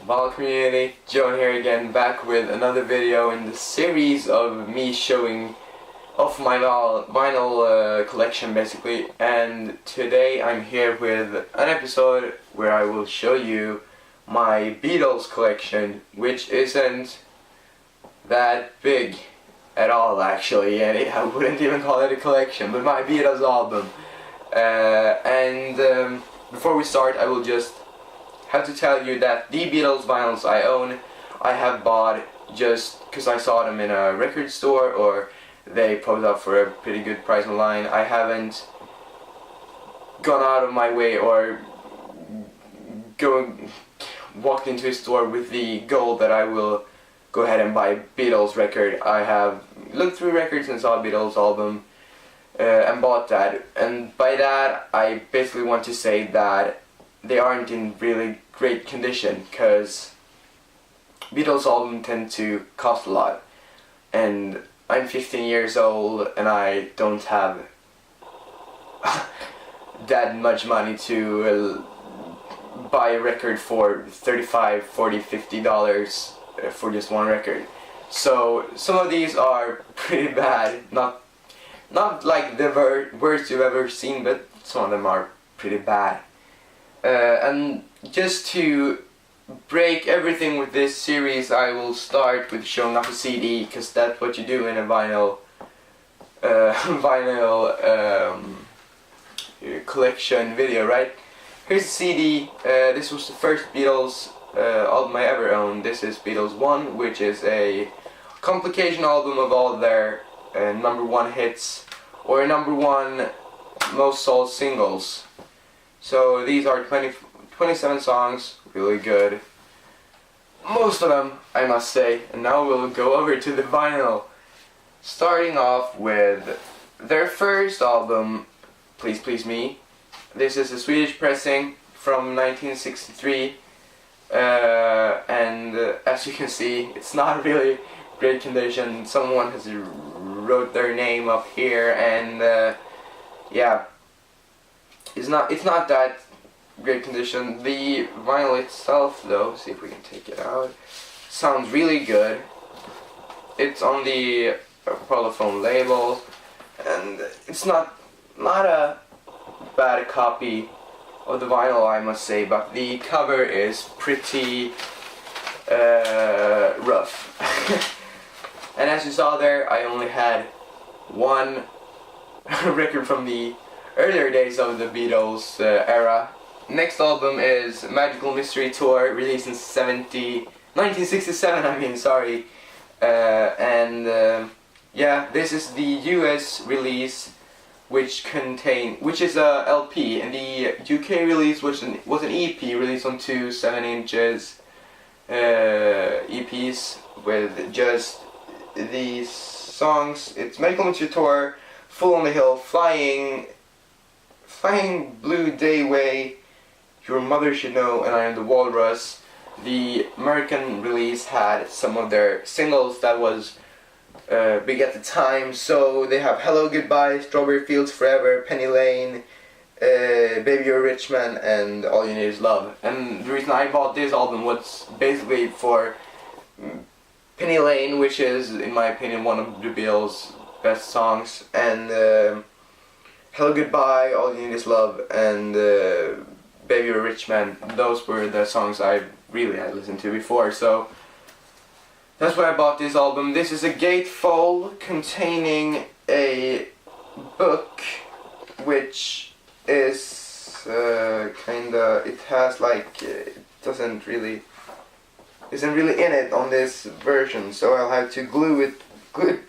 Vinyl community, Joe here again, back with another video in the series of me showing off my vinyl collection basically. And today I'm here with an episode where I will show you my Beatles collection, which isn't that big at all actually, and I wouldn't even call it a collection, but my Beatles album. Before we start, I will just have to tell you that the Beatles vinyls I own, I have bought just because I saw them in a record store or they popped up for a pretty good price online. I haven't gone out of my way or walked into a store with the goal that I will go ahead and buy a Beatles record. I have looked through records and saw a Beatles album and bought that, and by that I basically want to say that they aren't in really great condition, because Beatles albums tend to cost a lot, and I'm 15 years old and I don't have that much money to buy a record for $35, $40, $50 for just one record. So some of these are pretty bad, not like the worst you've ever seen, but some of them are pretty bad. And just to break everything with this series, I will start with showing off a CD, because that's what you do in a vinyl collection video, right? Here's the CD. This was the first Beatles album I ever owned. This is Beatles 1, which is a complication album of all their #1 hits, or #1 most sold singles. So these are 27 songs, really good. Most of them, I must say. And now we'll go over to the vinyl. Starting off with their first album, Please Please Me. This is a Swedish pressing from 1963. As you can see, it's not really great condition. Someone has wrote their name up here, and yeah, it's not that great condition. The vinyl itself, though, see if we can take it out, sounds really good. It's on the Polyphone label, and it's not a bad copy of the vinyl, I must say, but the cover is pretty rough. And as you saw there, I only had one record from the earlier days of the Beatles era. Next album is Magical Mystery Tour, released in 1967. Yeah, this is the US release, which is a LP, and the UK release was an EP released on two 7-inches EPs with just these songs. It's Medical Mystery Tour, Full on the Hill, Flying Blue Day Way, Your Mother Should Know, and I Am the Walrus. The American release had some of their singles that was big at the time, so they have Hello Goodbye, Strawberry Fields Forever, Penny Lane, Baby You're a Rich Man, and All You Need Is Love. And the reason I bought this album was basically for Penny Lane, which is, in my opinion, one of the Beatles' best songs, and Hello Goodbye, All You Need Is Love, and Baby You're a Rich Man. Those were the songs I really had listened to before, so that's why I bought this album. This is a gatefold containing a book, which is it has like, isn't really in it on this version, so I'll have to glue it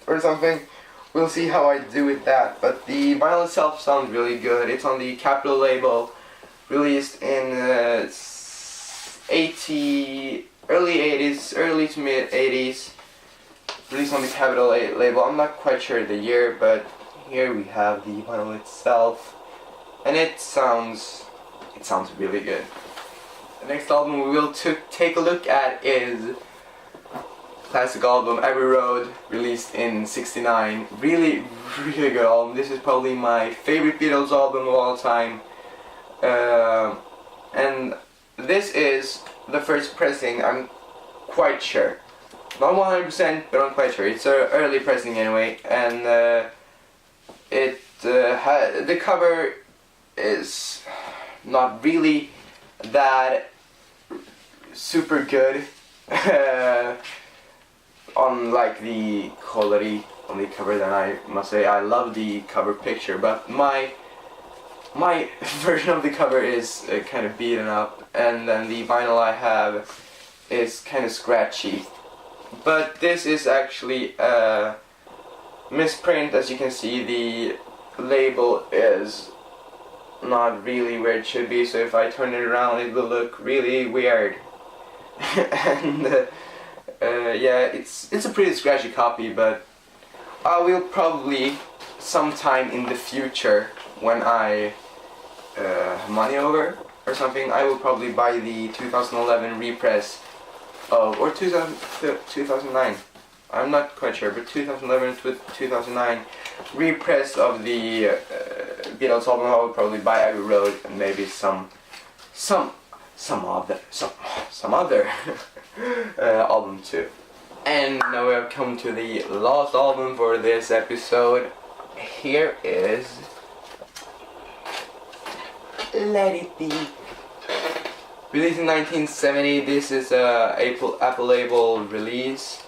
or something. We'll see how I do with that, but the vinyl itself sounds really good. It's on the Capitol label, released in early to mid 80s, released on the Capitol label. I'm not quite sure the year, but here we have the vinyl itself, and it sounds really good. The next album we will take a look at is classic album Abbey Road, released in '69. Really good album. This is probably my favorite Beatles album of all time, and this is the first pressing, I'm quite sure. Not 100%, but I'm quite sure. It's an early pressing anyway, and the cover is not really that super good on like the quality on the cover. Then I must say I love the cover picture, but my version of the cover is kind of beaten up, and then the vinyl I have is kind of scratchy. But this is actually a misprint. As you can see, the label is not really where it should be, so if I turn it around it will look really weird. And yeah, it's a pretty scratchy copy, but I will probably sometime in the future, when I have money over or something, I will probably buy the 2011 repress of, or 2009, I'm not quite sure, but 2011 to 2009 repress of the Beatles album. I will probably buy Abbey Road and maybe some other album too. And now we have come to the last album for this episode. Here is Let It Be. Released in 1970, this is a Apple label release.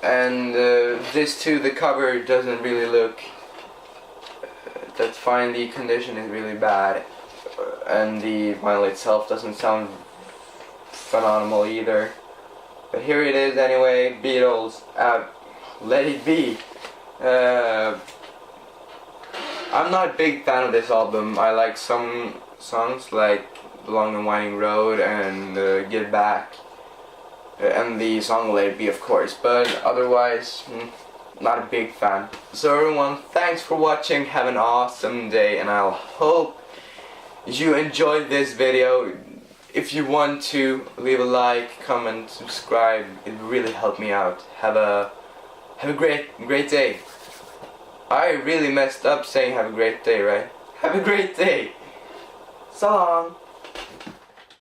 And this too, the cover doesn't really look that's fine. The condition is really bad, and the vinyl itself doesn't sound phenomenal either. But here it is anyway. Beatles, Let It Be. I'm not a big fan of this album. I like some songs like The Long and Winding Road and Get Back. And the song Let It Be, of course, but otherwise, not a big fan. So everyone, thanks for watching, have an awesome day, and I hope you enjoyed this video. If you want to, leave a like, comment, subscribe, it would really help me out. Have a great day. I really messed up saying have a great day, right? Have a great day. So long.